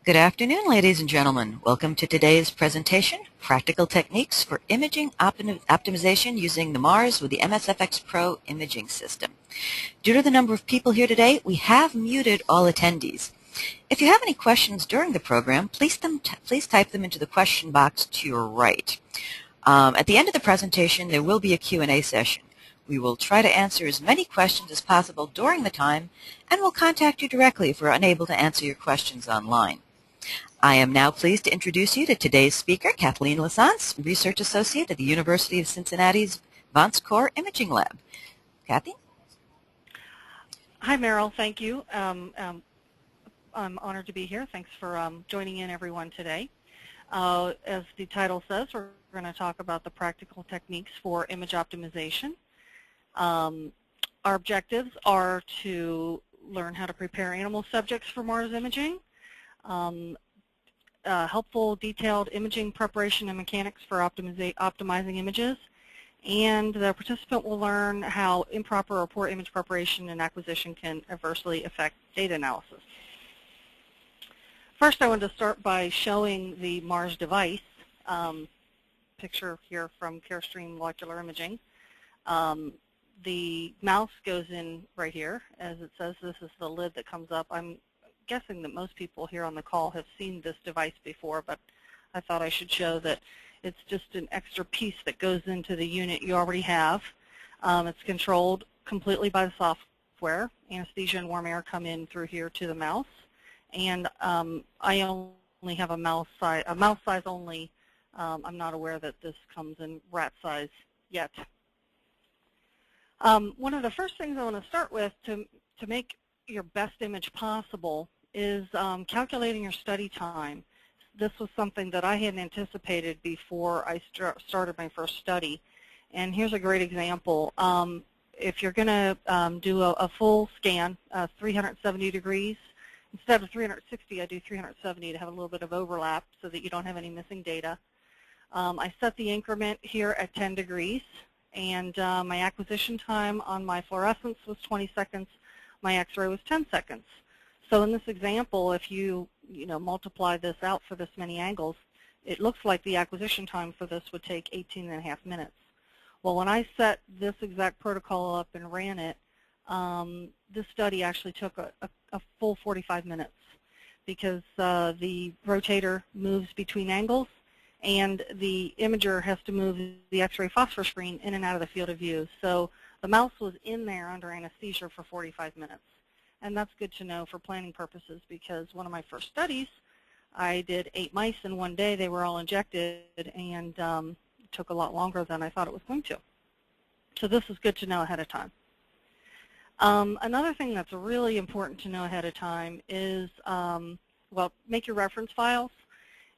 Good afternoon, ladies and gentlemen. Welcome to today's presentation, Practical Techniques for Imaging Optimization using the Mars with the MSFX Pro Imaging System. Due to the number of people here today, we have muted all attendees. If you have any questions during the program, please type them into the question box to your right. At the end of the presentation, there will be a Q&A session. We will try to answer as many questions as possible during the time, and we'll contact you directly if we're unable to answer your questions online. I am now pleased to introduce you to today's speaker, Kathleen Lassance, Research Associate at the University of Cincinnati's Vance Core Imaging Lab. Kathy? Hi, Meryl. Thank you. I'm honored to be here. Thanks for joining in, everyone, today. As the title says, we're going to talk about the practical techniques for image optimization. Our objectives are to learn how to prepare animal subjects for Mars imaging, helpful detailed imaging preparation and mechanics for optimizing images, and the participant will learn how improper or poor image preparation and acquisition can adversely affect data analysis. First, I want to start by showing the Mars device, picture here from Carestream Molecular Imaging. The mouse goes in right here. As it says, this is the lid that comes up. I'm guessing that most people here on the call have seen this device before, but I thought I should show that it's just an extra piece that goes into the unit you already have. It's controlled completely by the software. Anesthesia and warm air come in through here to the mouse, and I only have a mouse size only. I'm not aware that this comes in rat size yet. One of the first things I want to start with to make your best image possible is calculating your study time. This was something that I hadn't anticipated before I started my first study. And here's a great example. If you're going to do a full scan, 370 degrees, instead of 360, I do 370 to have a little bit of overlap so that you don't have any missing data. I set the increment here at 10 degrees, and my acquisition time on my fluorescence was 20 seconds. My X-ray was 10 seconds. So in this example, if you multiply this out for this many angles, it looks like the acquisition time for this would take 18.5 minutes. Well, when I set this exact protocol up and ran it, this study actually took a full 45 minutes because the rotator moves between angles, and the imager has to move the X-ray phosphor screen in and out of the field of view. So the mouse was in there under anesthesia for 45 minutes. And that's good to know for planning purposes, because one of my first studies, I did 8 mice in one day. They were all injected, and it took a lot longer than I thought it was going to. So this is good to know ahead of time. Another thing that's really important to know ahead of time is, well, make your reference files.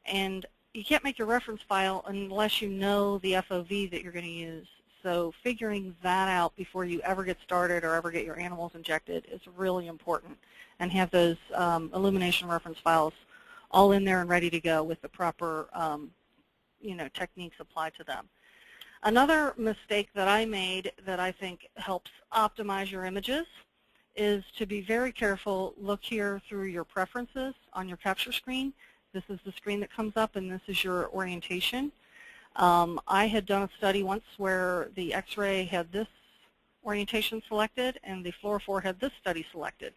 And you can't make your reference file unless you know the FOV that you're going to use. So figuring that out before you ever get started or ever get your animals injected is really important, and have those illumination reference files all in there and ready to go with the proper techniques applied to them. Another mistake that I made that I think helps optimize your images is to be very careful. Look here through your preferences on your capture screen. This is the screen that comes up, and this is your orientation. I had done a study once where the X-ray had this orientation selected and the fluorophore had this study selected.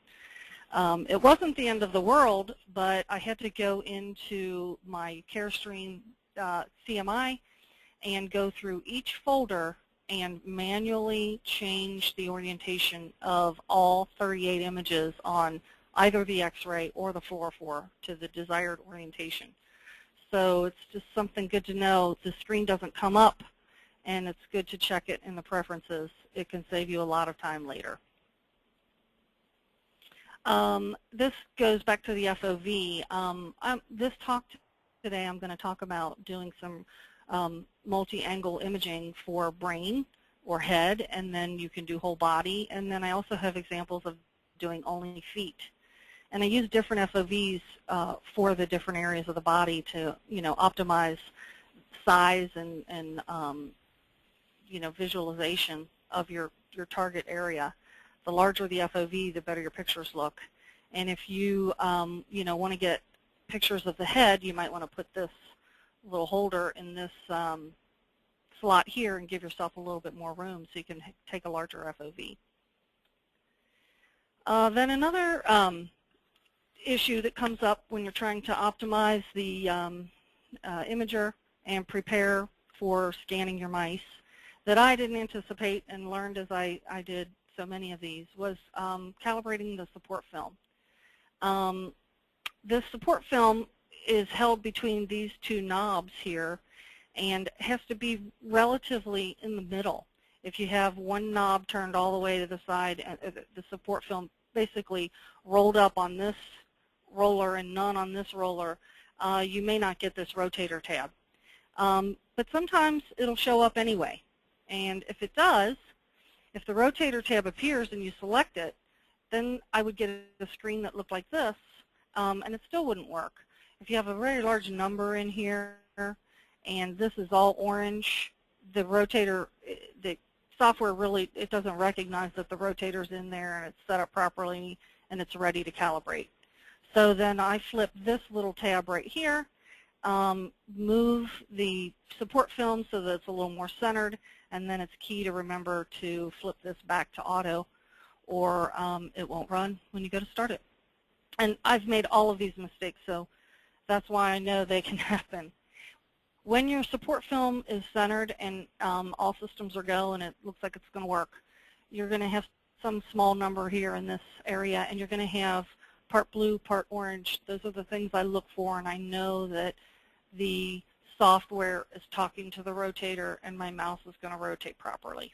It wasn't the end of the world, but I had to go into my Carestream CMI and go through each folder and manually change the orientation of all 38 images on either the X-ray or the fluorophore to the desired orientation. So it's just something good to know. The screen doesn't come up, and it's good to check it in the preferences. It can save you a lot of time later. This goes back to the FOV. This talk today, I'm going to talk about doing some multi-angle imaging for brain or head, and then you can do whole body. And then I also have examples of doing only feet. And I use different FOVs for the different areas of the body to, optimize size and visualization of your target area. The larger the FOV, the better your pictures look. And if you, want to get pictures of the head, you might want to put this little holder in this slot here and give yourself a little bit more room so you can take a larger FOV. Then another issue that comes up when you're trying to optimize the imager and prepare for scanning your mice that I didn't anticipate and learned as I did so many of these was calibrating the support film. This support film is held between these two knobs here and has to be relatively in the middle. If you have one knob turned all the way to the side, the support film basically rolled up on this roller and none on this roller, you may not get this rotator tab. But sometimes it'll show up anyway. And if it does, if the rotator tab appears and you select it, then I would get a screen that looked like this, and it still wouldn't work. If you have a very large number in here and this is all orange, the rotator, the software really, it doesn't recognize that the rotator's in there and it's set up properly and it's ready to calibrate. So then I flip this little tab right here, move the support film so that it's a little more centered, and then it's key to remember to flip this back to auto or it won't run when you go to start it. And I've made all of these mistakes, so that's why I know they can happen. When your support film is centered and all systems are go and it looks like it's going to work, you're going to have some small number here in this area, and you're going to have part blue, part orange. Those are the things I look for, and I know that the software is talking to the rotator and my mouse is going to rotate properly.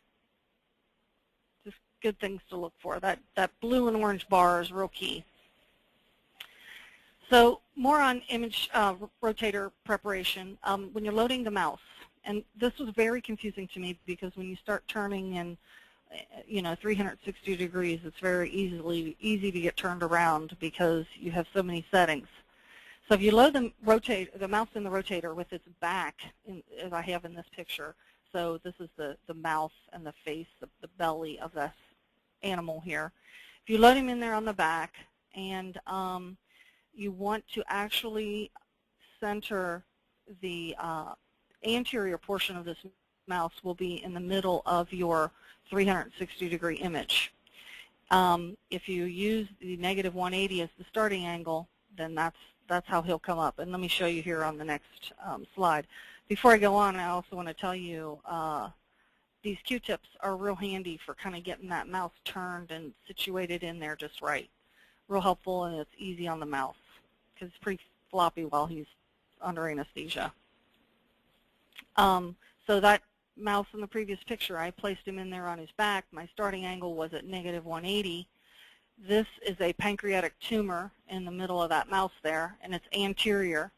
Just good things to look for. That blue and orange bar is real key. So more on image rotator preparation. When you're loading the mouse, and this was very confusing to me because when you start turning in 360 degrees, it's very easy to get turned around because you have so many settings. So if you load the mouse in the rotator with its back, as I have in this picture, so this is the mouth and the face, the belly of this animal here. If you load him in there on the back and you want to actually center the anterior portion of this mouse will be in the middle of your 360-degree image. If you use the -180 as the starting angle, then that's how he'll come up. And let me show you here on the next slide. Before I go on, I also want to tell you these Q-tips are real handy for kind of getting that mouse turned and situated in there just right. Real helpful, and it's easy on the mouse because it's pretty floppy while he's under anesthesia. So that mouse in the previous picture, I placed him in there on his back. My starting angle was at -180. This is a pancreatic tumor in the middle of that mouse there, and it's anterior.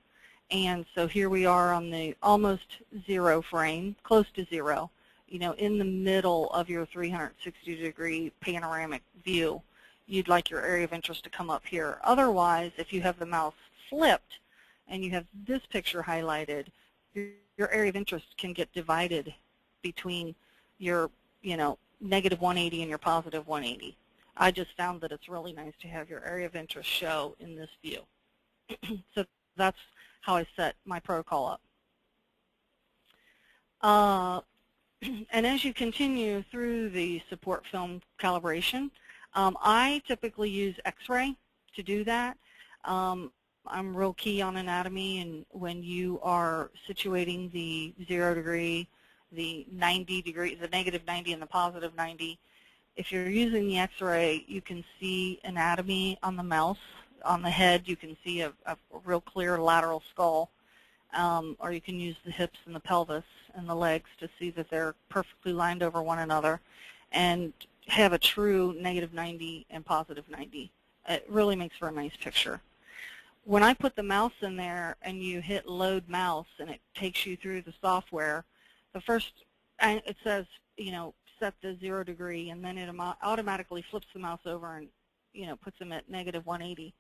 And so here we are on the almost 0 frame, close to 0, in the middle of your 360-degree panoramic view. You'd like your area of interest to come up here. Otherwise, if you have the mouse flipped and you have this picture highlighted, your area of interest can get divided between your, -180 and your +180. I just found that it's really nice to have your area of interest show in this view. So that's how I set my protocol up. And as you continue through the support film calibration, I typically use X-ray to do that. I'm real key on anatomy, and when you are situating the 0 degree, the 90 degree, the -90 and the +90, if you're using the X-ray, you can see anatomy on the mouse. On the head, you can see a real clear lateral skull, or you can use the hips and the pelvis and the legs to see that they're perfectly lined over one another and have a true -90 and +90. It really makes for a nice picture. When I put the mouse in there and you hit load mouse and it takes you through the software, the first, it says, set the 0 degree, and then it automatically flips the mouse over and, puts them at -180.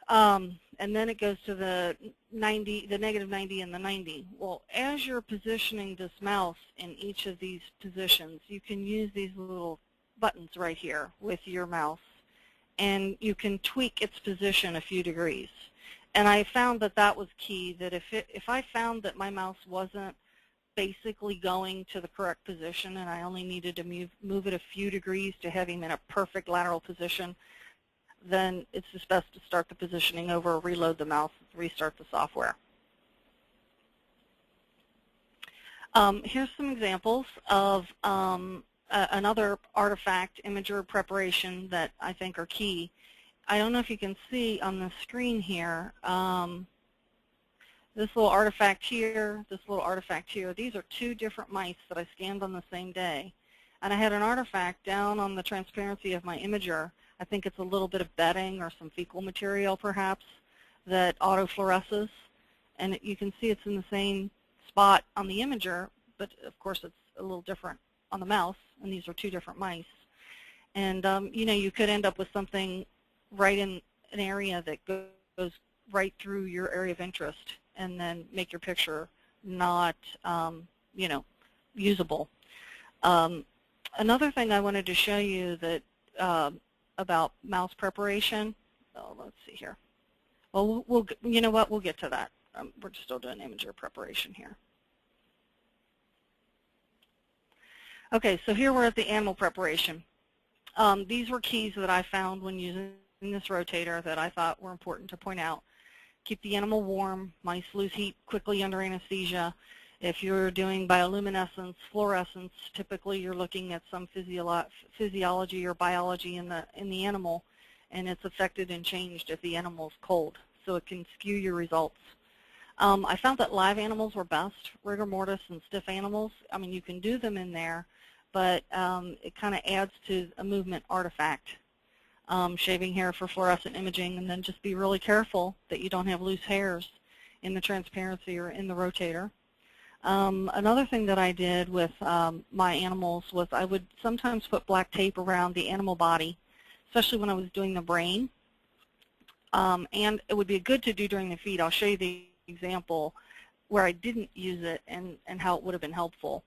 And then it goes to the 90, the -90 and the 90. Well, as you're positioning this mouse in each of these positions, you can use these little buttons right here with your mouse, and you can tweak its position a few degrees. And I found that that was key, that if I found that my mouse wasn't basically going to the correct position and I only needed to move it a few degrees to have him in a perfect lateral position, then it's just best to start the positioning over, reload the mouse, restart the software. Here's some examples of another artifact imager preparation that I think are key. I don't know if you can see on the screen here, this little artifact here, this little artifact here. These are two different mice that I scanned on the same day. And I had an artifact down on the transparency of my imager. I think it's a little bit of bedding or some fecal material perhaps that autofluoresces. And you can see it's in the same spot on the imager, but of course it's a little different on the mouse, and these are two different mice. And you know, you could end up with something right in an area that goes right through your area of interest and then make your picture not, you know, usable. Another thing I wanted to show you that about mouse preparation, oh, let's see here. Well, you know what, we'll get to that. We're still doing imager preparation here. Okay, so here we're at the animal preparation. These were keys that I found when using this rotator that I thought were important to point out. Keep the animal warm. Mice lose heat quickly under anesthesia. If you're doing bioluminescence, fluorescence, typically you're looking at some physiology or biology in the animal, and it's affected and changed if the animal's cold, so it can skew your results. I found that live animals were best, rigor mortis and stiff animals. I mean, you can do them in there, but it kind of adds to a movement artifact. Shaving hair for fluorescent imaging, and then just be really careful that you don't have loose hairs in the transparency or in the rotator. Another thing that I did with my animals was I would sometimes put black tape around the animal body, especially when I was doing the brain. And it would be good to do during the feed. I'll show you the example where I didn't use it and how it would have been helpful.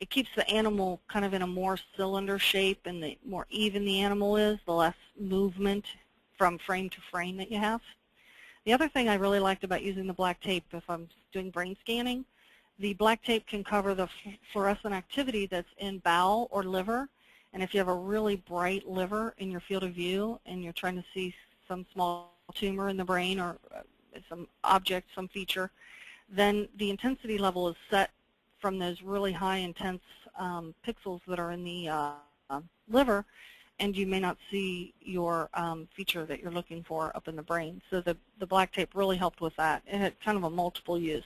It keeps the animal kind of in a more cylinder shape, and the more even the animal is, the less movement from frame to frame that you have. The other thing I really liked about using the black tape, if I'm doing brain scanning, the black tape can cover the fluorescent activity that's in bowel or liver. And if you have a really bright liver in your field of view and you're trying to see some small tumor in the brain or some object, some feature, then the intensity level is set from those really high intense pixels that are in the liver, and you may not see your feature that you're looking for up in the brain. So the black tape really helped with that. It had kind of a multiple use.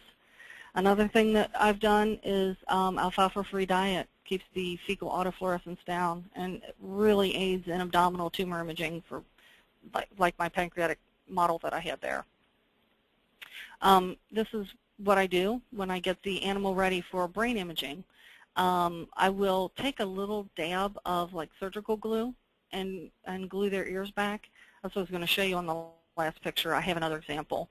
Another thing that I've done is alfalfa-free diet. Keeps the fecal autofluorescence down and really aids in abdominal tumor imaging for like my pancreatic model that I had there. This is what I do when I get the animal ready for brain imaging. I will take a little dab of like surgical glue and glue their ears back. That's what I was going to show you on the last picture. I have another example.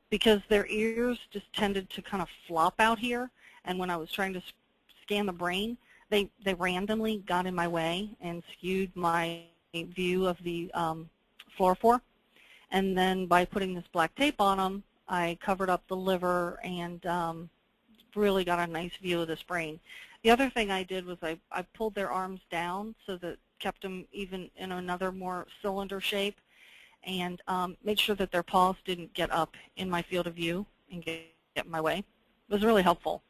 Because their ears just tended to kind of flop out here, and when I was trying to scan the brain, they randomly got in my way and skewed my view of the fluorophore. And then by putting this black tape on them, I covered up the liver and really got a nice view of this brain. The other thing I did was I pulled their arms down so that kept them even in another more cylinder shape, and made sure that their paws didn't get up in my field of view and get in my way. It was really helpful.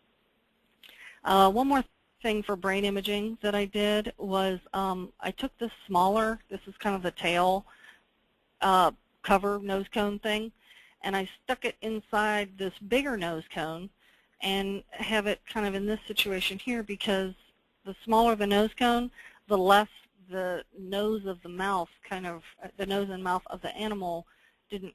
One more thing for brain imaging that I did was I took this smaller, this is kind of the tail cover nose cone thing, and I stuck it inside this bigger nose cone and have it kind of in this situation here, because the smaller the nose cone, the less the nose of the mouth, kind of the nose and mouth of the animal didn't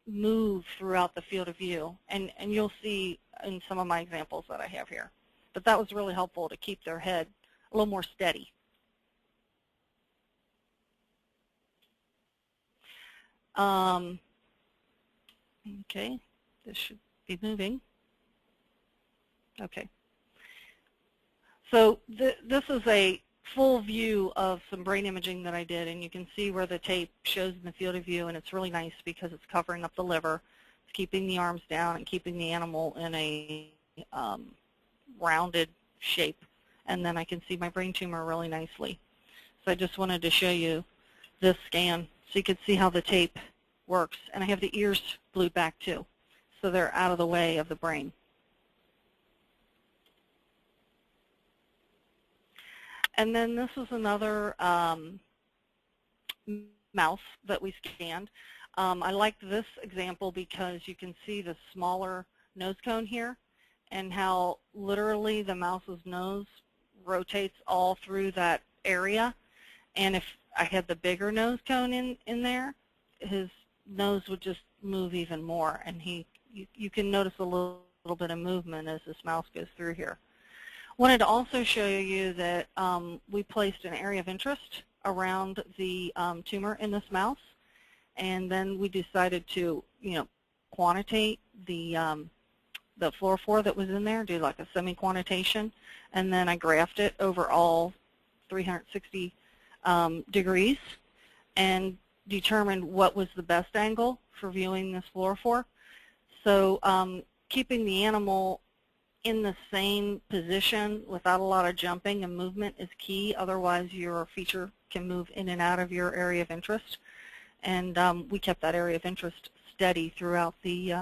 move throughout the field of view. And you'll see in some of my examples that I have here. But that was really helpful to keep their head a little more steady. Okay, this should be moving. Okay. So this is a full view of some brain imaging that I did, and you can see where the tape shows in the field of view, and it's really nice because it's covering up the liver, it's keeping the arms down, and keeping the animal in a rounded shape, and then I can see my brain tumor really nicely. So I just wanted to show you this scan so you could see how the tape works, and I have the ears glued back too, so they're out of the way of the brain. And then this is another mouse that we scanned. I liked this example because you can see the smaller nose cone here and how literally the mouse's nose rotates all through that area. And if I had the bigger nose cone in there, his nose would just move even more. And you can notice a little bit of movement as this mouse goes through here. Wanted to also show you that we placed an area of interest around the tumor in this mouse, and then we decided to, quantitate the fluorophore that was in there, do like a semi-quantitation, and then I graphed it over all 360 degrees and determined what was the best angle for viewing this fluorophore. So keeping the animal in the same position without a lot of jumping and movement is key. Otherwise, your feature can move in and out of your area of interest. And we kept that area of interest steady throughout the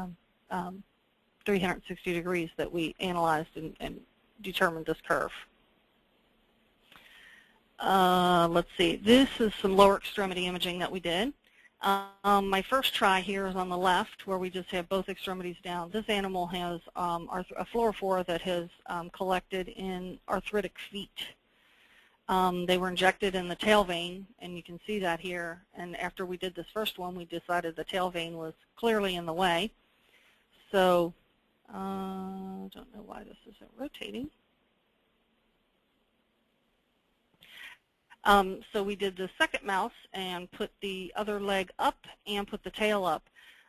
360 degrees that we analyzed and determined this curve. Let's see. This is some lower extremity imaging that we did. My first try here is on the left, where we just have both extremities down. This animal has a fluorophore that has collected in arthritic feet. They were injected in the tail vein, and you can see that here. And after we did this first one, we decided the tail vein was clearly in the way. So I don't know why this isn't rotating. So we did the second mouse and put the other leg up and put the tail up.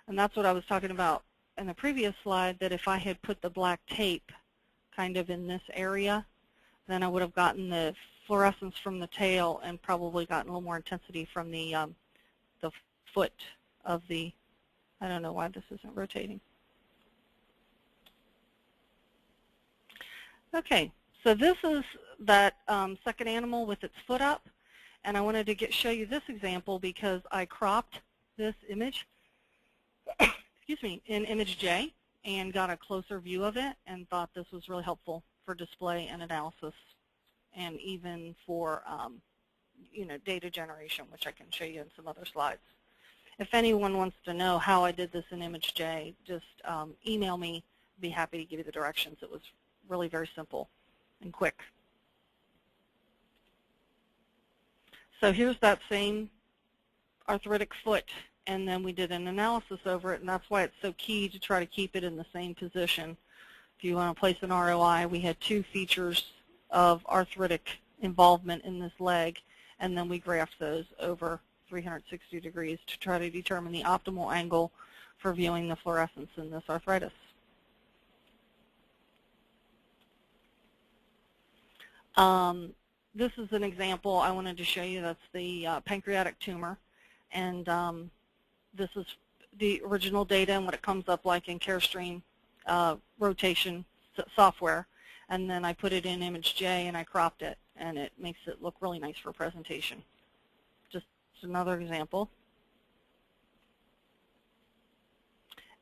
And that's what I was talking about in the previous slide, that if I had put the black tape kind of in this area, then I would have gotten the fluorescence from the tail and probably gotten a little more intensity from the foot of the, I don't know why this isn't rotating. Okay, so this is that second animal with its foot up, and I wanted to show you this example because I cropped this image, excuse me, in image J and got a closer view of it and thought this was really helpful for display and analysis and even for data generation, which I can show you in some other slides. If anyone wants to know how I did this in image J, just email me. I'd be happy to give you the directions. It was really very simple and quick. So here's that same arthritic foot, and then we did an analysis over it, and that's why it's so key to try to keep it in the same position. If you want to place an ROI, we had two features of arthritic involvement in this leg, and then we graphed those over 360 degrees to try to determine the optimal angle for viewing the fluorescence in this arthritis. This is an example I wanted to show you. That's the pancreatic tumor, and this is the original data and what it comes up like in CareStream rotation software, and then I put it in image J and I cropped it, and it makes it look really nice for presentation. Just another example.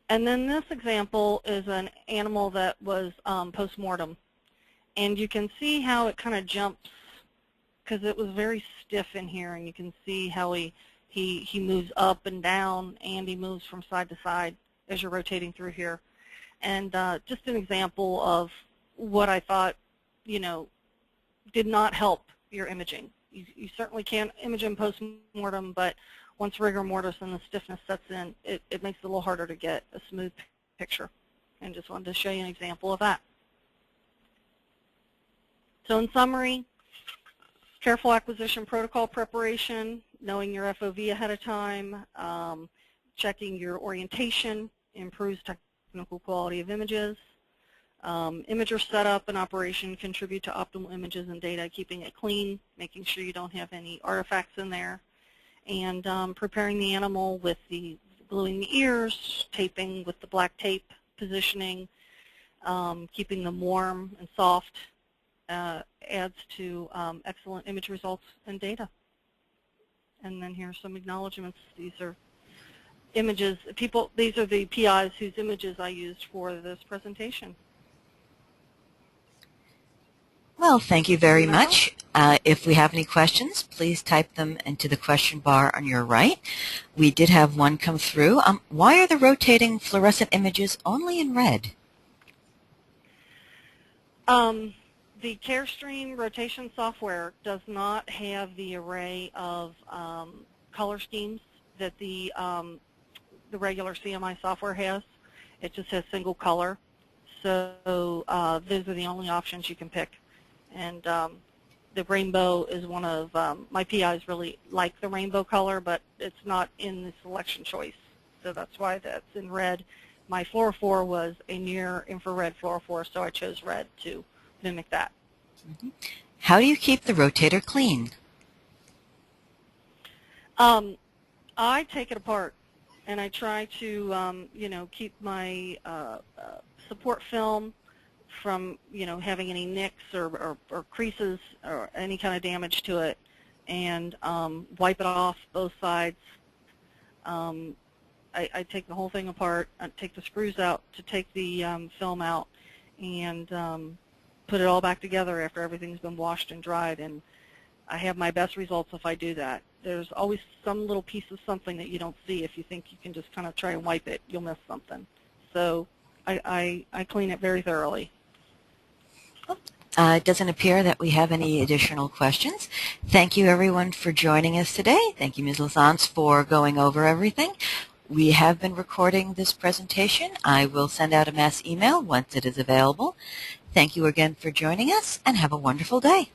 And then this example is an animal that was post-mortem. And you can see how it kind of jumps because it was very stiff in here, and you can see how he moves up and down, and he moves from side to side as you're rotating through here. And just an example of what I thought, did not help your imaging. You certainly can't image in post-mortem, but once rigor mortis and the stiffness sets in, it makes it a little harder to get a smooth picture. And just wanted to show you an example of that. So in summary, careful acquisition protocol preparation, knowing your FOV ahead of time, checking your orientation improves technical quality of images, Imager setup and operation contribute to optimal images and data, keeping it clean, making sure you don't have any artifacts in there, and preparing the animal with the gluing the ears, taping with the black tape, positioning, keeping them warm and soft adds to excellent image results and data. And then here's some acknowledgments. These are images, these are the PIs whose images I used for this presentation. Well, thank you very much. If we have any questions, please type them into the question bar on your right. We did have one come through. Why are the rotating fluorescent images only in red? The Carestream rotation software does not have the array of color schemes that the regular CMI software has. It just has single color. So those are the only options you can pick. And the rainbow is one of, my PIs really like the rainbow color, but it's not in the selection choice. So that's why that's in red. My fluorophore was a near infrared fluorophore, so I chose red to mimic that. Mm-hmm. How do you keep the rotator clean? I take it apart, and I try to, keep my support film from, having any nicks or creases or any kind of damage to it, and wipe it off both sides. I take the whole thing apart, I take the screws out to take the film out, and put it all back together after everything's been washed and dried, and I have my best results if I do that. There's always some little piece of something that you don't see. If you think you can just kind of try and wipe it, you'll miss something. So I clean it very thoroughly. It doesn't appear that we have any additional questions. Thank you, everyone, for joining us today. Thank you, Ms. Lazance, for going over everything. We have been recording this presentation. I will send out a mass email once it is available. Thank you again for joining us, and have a wonderful day.